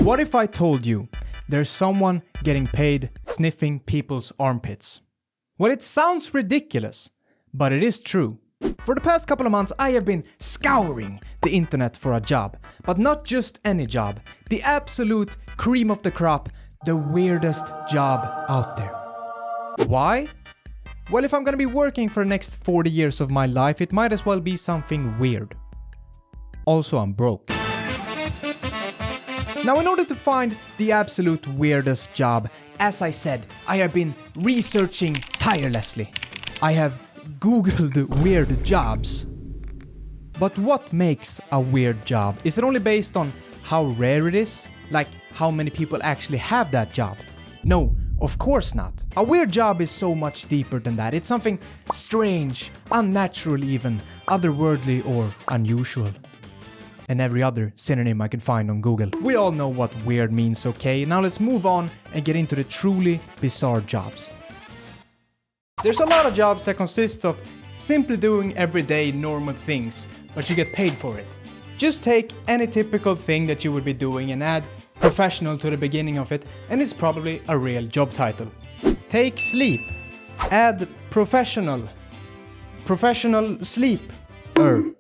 What if I told you there's someone getting paid sniffing people's armpits? Well, it sounds ridiculous, but it is true. For the past couple of months, I have been scouring the internet for a job. But not just any job. The absolute cream of the crop, the weirdest job out there. Why? Well, if I'm gonna be working for the next 40 years of my life, it might as well be something weird. Also, I'm broke. Now, in order to find the absolute weirdest job, as I said, I have been researching tirelessly. I have Googled weird jobs. But what makes a weird job? Is it only based on how rare it is? Like how many people actually have that job? No, of course not. A weird job is so much deeper than that. It's something strange, unnatural even, otherworldly or unusual. And every other synonym I could find on Google. We all know what weird means, okay? Now let's move on and get into the truly bizarre jobs. There's a lot of jobs that consist of simply doing everyday normal things, but you get paid for it. Just take any typical thing that you would be doing and add professional to the beginning of it, and it's probably a real job title. Take sleep. Add professional. Professional sleeper.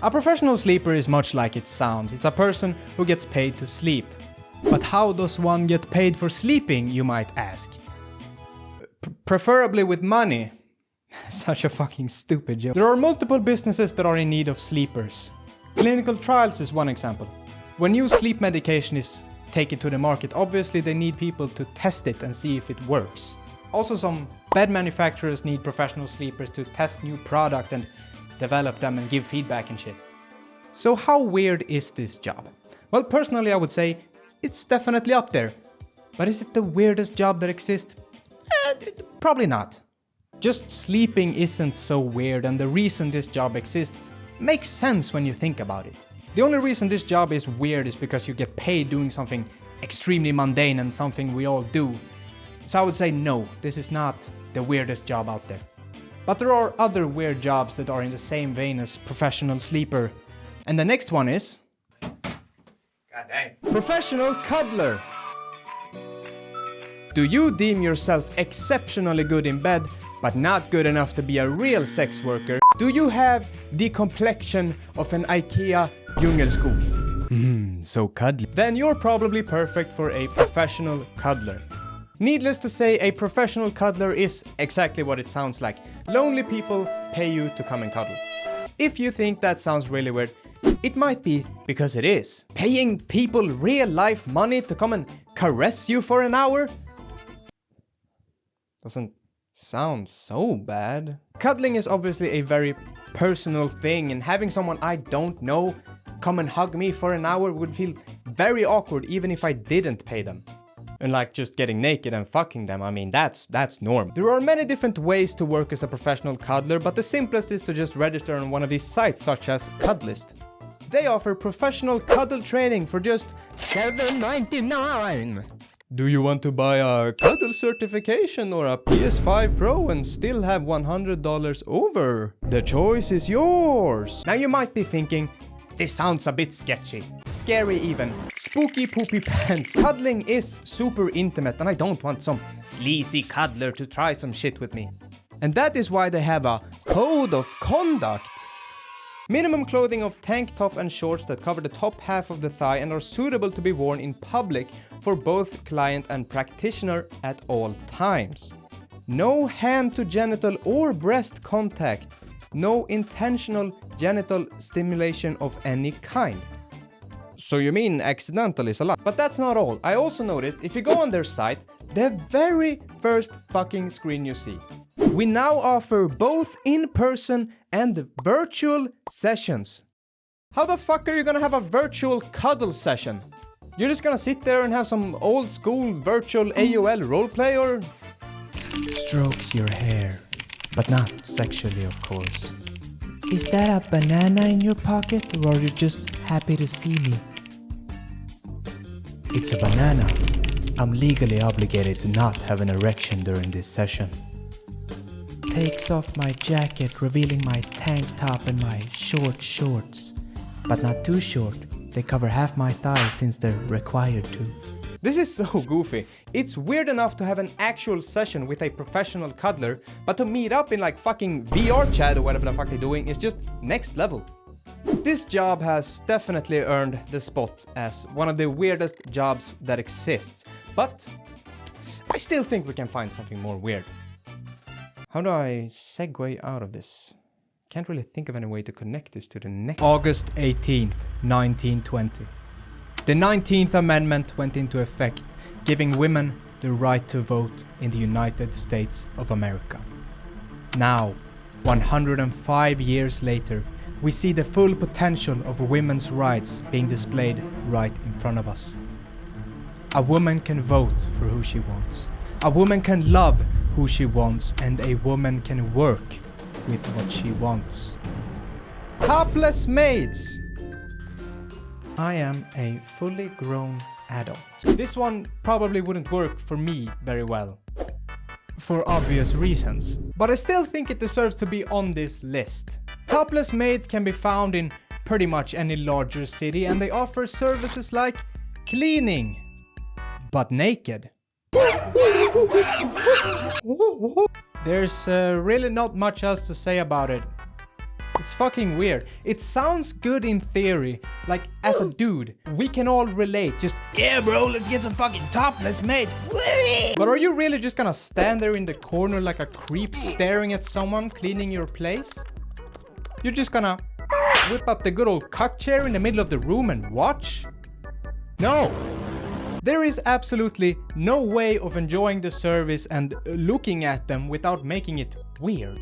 A professional sleeper is much like it sounds. It's a person who gets paid to sleep. But how does one get paid for sleeping, you might ask? Preferably with money. Such a fucking stupid joke. There are multiple businesses that are in need of sleepers. Clinical trials is one example. When new sleep medication is taken to the market, obviously they need people to test it and see if it works. Also, some bed manufacturers need professional sleepers to test new product and develop them and give feedback and shit. So how weird is this job? Well, personally I would say it's definitely up there. But is it the weirdest job that exists? Probably not. Just sleeping isn't so weird, and the reason this job exists makes sense when you think about it. The only reason this job is weird is because you get paid doing something extremely mundane and something we all do. So I would say no, this is not the weirdest job out there. But there are other weird jobs that are in the same vein as professional sleeper. And the next one is... God dang. Professional cuddler. Do you deem yourself exceptionally good in bed, but not good enough to be a real sex worker? Do you have the complexion of an IKEA djungelskog? So cuddly. Then you're probably perfect for a professional cuddler. Needless to say, a professional cuddler is exactly what it sounds like. Lonely people pay you to come and cuddle. If you think that sounds really weird, it might be because it is. Paying people real life money to come and caress you for an hour? Doesn't sound so bad. Cuddling is obviously a very personal thing, and having someone I don't know come and hug me for an hour would feel very awkward even if I didn't pay them. And like just getting naked and fucking them, I mean that's normal. There are many different ways to work as a professional cuddler, but the simplest is to just register on one of these sites such as Cuddlist. They offer professional cuddle training for just $7.99. Do you want to buy a cuddle certification or a PS5 Pro and still have $100 over? The choice is yours. Now you might be thinking, this sounds a bit sketchy. Scary even. Spooky poopy pants. Cuddling is super intimate and I don't want some sleazy cuddler to try some shit with me. And that is why they have a code of conduct. Minimum clothing of tank top and shorts that cover the top half of the thigh and are suitable to be worn in public for both client and practitioner at all times. No hand to genital or breast contact. No intentional genital stimulation of any kind. So you mean accidental is allowed? But that's not all. I also noticed if you go on their site, the very first fucking screen you see. We now offer both in-person and virtual sessions. How the fuck are you gonna have a virtual cuddle session? You're just gonna sit there and have some old school virtual AOL roleplay or... Strokes your hair, but not sexually of course. Is that a banana in your pocket or are you just happy to see me? It's a banana. I'm legally obligated to not have an erection during this session. Takes off my jacket, revealing my tank top and my short shorts. But not too short, they cover half my thighs since they're required to. This is so goofy. It's weird enough to have an actual session with a professional cuddler, but to meet up in like fucking VR chat or whatever the fuck they're doing is just next level. This job has definitely earned the spot as one of the weirdest jobs that exists, but I still think we can find something more weird. How do I segue out of this? Can't really think of any way to connect this to the next. August 18th, 1920. The 19th Amendment went into effect, giving women the right to vote in the United States of America. Now, 105 years later, we see the full potential of women's rights being displayed right in front of us. A woman can vote for who she wants. A woman can love who she wants, and a woman can work with what she wants. Topless maids! I am a fully grown adult. This one probably wouldn't work for me very well, for obvious reasons, but I still think it deserves to be on this list. Topless maids can be found in pretty much any larger city, and they offer services like cleaning, but naked. There's really not much else to say about it. It's fucking weird. It sounds good in theory, like as a dude, we can all relate, just yeah bro, let's get some fucking topless maids. But are you really just gonna stand there in the corner like a creep staring at someone cleaning your place? You're just gonna whip up the good old cock chair in the middle of the room and watch? No! There is absolutely no way of enjoying the service and looking at them without making it weird.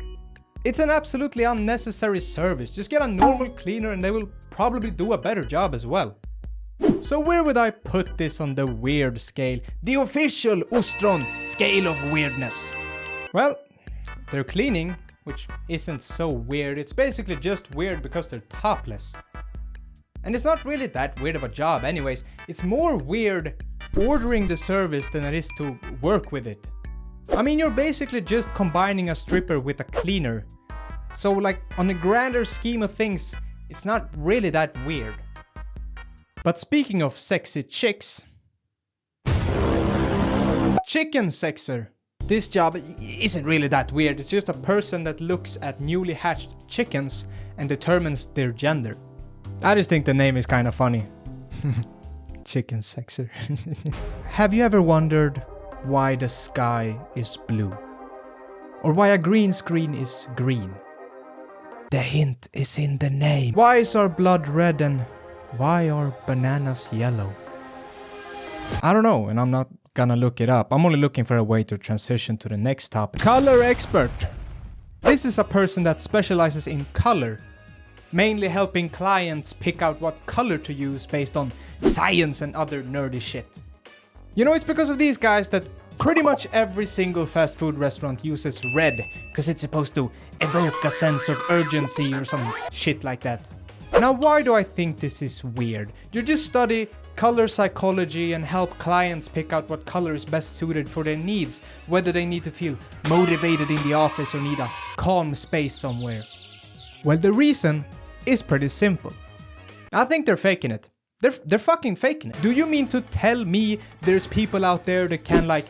It's an absolutely unnecessary service. Just get a normal cleaner and they will probably do a better job as well. So where would I put this on the weird scale? The official Ostron scale of weirdness. Well, they're cleaning, which isn't so weird. It's basically just weird because they're topless. And it's not really that weird of a job anyways. It's more weird ordering the service than it is to work with it. I mean, you're basically just combining a stripper with a cleaner. So like, on a grander scheme of things, it's not really that weird. But speaking of sexy chicks... Chicken sexer. This job isn't really that weird. It's just a person that looks at newly hatched chickens and determines their gender. I just think the name is kind of funny. Chicken sexer. Have you ever wondered why the sky is blue? Or why a green screen is green? The hint is in the name. Why is our blood red and why are bananas yellow? I don't know, and I'm not gonna look it up. I'm only looking for a way to transition to the next topic. Color expert. This is a person that specializes in color, mainly helping clients pick out what color to use based on science and other nerdy shit. You know, it's because of these guys that pretty much every single fast food restaurant uses red, because it's supposed to evoke a sense of urgency or some shit like that. Now, why do I think this is weird? You just study color psychology and help clients pick out what color is best suited for their needs, whether they need to feel motivated in the office or need a calm space somewhere. Well, the reason is pretty simple. I think they're faking it. They're fucking faking it. Do you mean to tell me there's people out there that can like,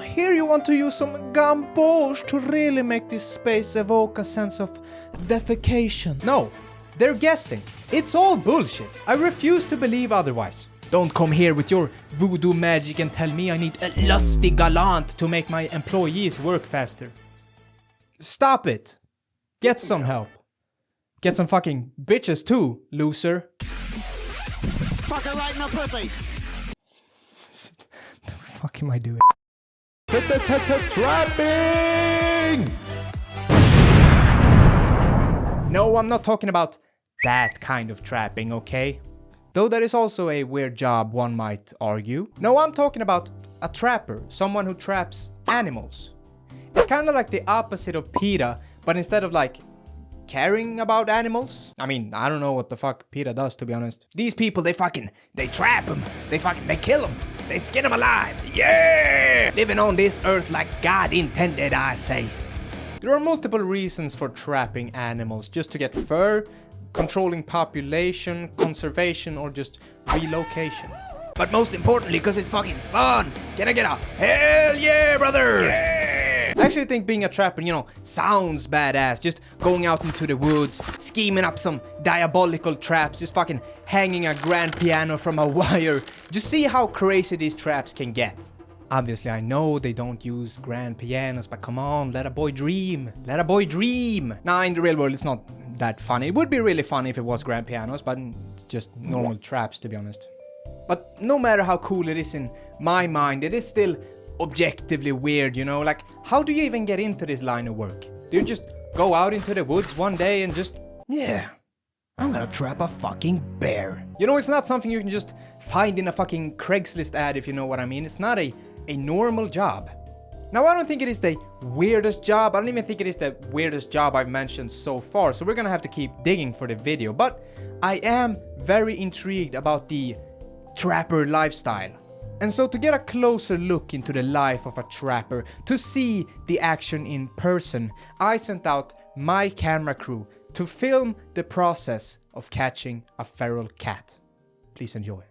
here you want to use some gamboge to really make this space evoke a sense of defecation? No, they're guessing. It's all bullshit. I refuse to believe otherwise. Don't come here with your voodoo magic and tell me I need a lusty gallant to make my employees work faster. Stop it. Get some help. Get some fucking bitches too, loser. Fuck her right in the pussy. The fuck am I doing? Trapping! No, I'm not talking about that kind of trapping, okay? Though that is also a weird job, one might argue. No, I'm talking about a trapper, someone who traps animals. It's kind of like the opposite of PETA, but instead of like caring about animals. I mean, I don't know what the fuck PETA does, to be honest. These people, they trap them. They kill them. They skin them alive. Yeah! Living on this earth like God intended, I say. There are multiple reasons for trapping animals. Just to get fur, controlling population, conservation, or just relocation. But most importantly, because it's fucking fun. Can I get a hell yeah, brother? Yeah! I actually think being a trapper, sounds badass. Just going out into the woods, scheming up some diabolical traps, just fucking hanging a grand piano from a wire. Just see how crazy these traps can get. Obviously, I know they don't use grand pianos, but come on, let a boy dream. Let a boy dream. Nah, in the real world, it's not that funny. It would be really funny if it was grand pianos, but it's just normal traps, to be honest. But no matter how cool it is in my mind, it is still objectively weird, Like, how do you even get into this line of work? Do you just go out into the woods one day and just, yeah, I'm gonna trap a fucking bear? It's not something you can just find in a fucking Craigslist ad, if you know what I mean. It's not a normal job. Now, I don't think it is the weirdest job. I don't even think it is the weirdest job I've mentioned so far, so we're gonna have to keep digging for the video. But I am very intrigued about the trapper lifestyle. And so to get a closer look into the life of a trapper, to see the action in person, I sent out my camera crew to film the process of catching a feral cat. Please enjoy.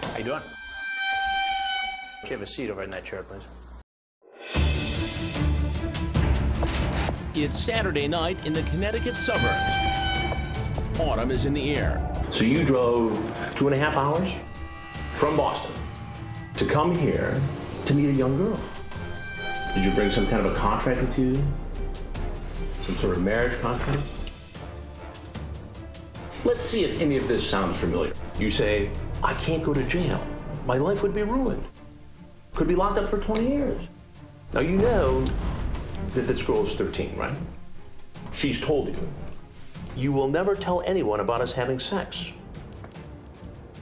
How you doing? Should you have a seat over in that chair, please? It's Saturday night in the Connecticut suburbs. Autumn is in the air. So you drove 2.5 hours from Boston to come here to meet a young girl. Did you bring some kind of a contract with you? Some sort of marriage contract? Let's see if any of this sounds familiar. You say, I can't go to jail. My life would be ruined. Could be locked up for 20 years. Now you know that this girl is 13, right? She's told you, you will never tell anyone about us having sex.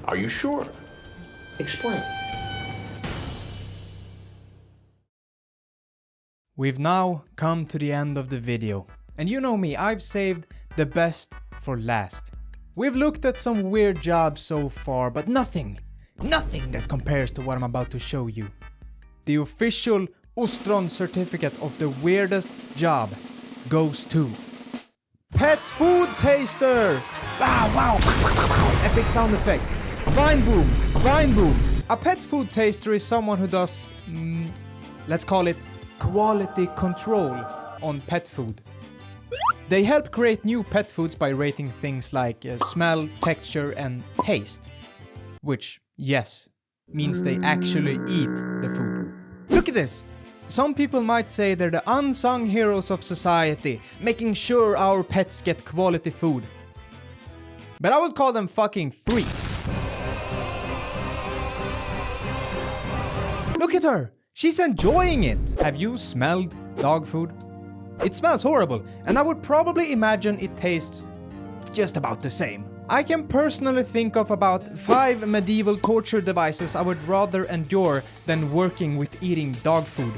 Are you sure? Explain. We've now come to the end of the video. And you know me, I've saved the best for last. We've looked at some weird jobs so far, but nothing that compares to what I'm about to show you. The official Ostron certificate of the weirdest job goes to Pet Food Taster! Wow! Epic sound effect. Vine boom. A pet food taster is someone who does, let's call it quality control on pet food. They help create new pet foods by rating things like smell, texture, and taste. Which, yes, means they actually eat the food. Look at this! Some people might say they're the unsung heroes of society, making sure our pets get quality food. But I would call them fucking freaks. Look at her! She's enjoying it! Have you smelled dog food? It smells horrible, and I would probably imagine it tastes just about the same. I can personally think of about 5 medieval torture devices I would rather endure than working with eating dog food.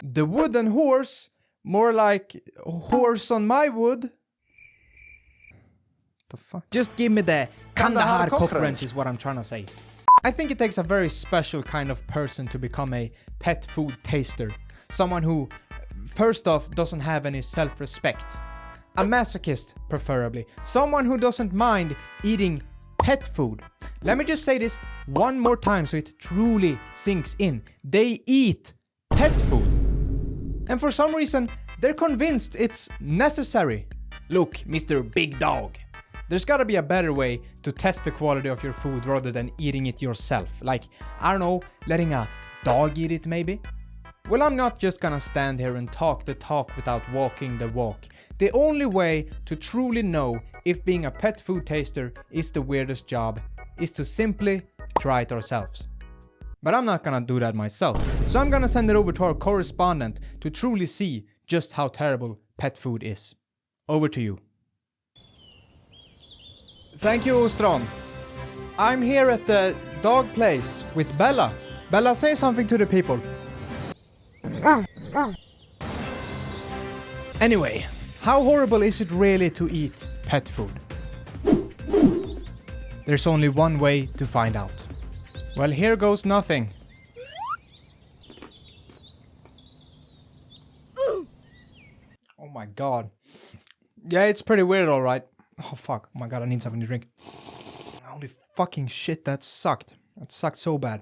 The wooden horse, more like horse on my wood. The fuck? Just give me the Kandahar cockroach is what I'm trying to say. I think it takes a very special kind of person to become a pet food taster. Someone who, first off, doesn't have any self-respect. A masochist, preferably. Someone who doesn't mind eating pet food. Let me just say this one more time so it truly sinks in. They eat pet food. And for some reason, they're convinced it's necessary. Look, Mr. Big Dog. There's gotta be a better way to test the quality of your food rather than eating it yourself. Like, I don't know, letting a dog eat it maybe? Well, I'm not just gonna stand here and talk the talk without walking the walk. The only way to truly know if being a pet food taster is the weirdest job is to simply try it ourselves. But I'm not gonna do that myself, so I'm gonna send it over to our correspondent to truly see just how terrible pet food is. Over to you. Thank you, Ostron. I'm here at the dog place with Bella. Bella, say something to the people. Anyway, how horrible is it really to eat pet food? There's only one way to find out. Well, here goes nothing. Oh my god. Yeah, it's pretty weird, alright. Oh fuck. Oh my god, I need something to drink. Holy fucking shit, that sucked. That sucked so bad.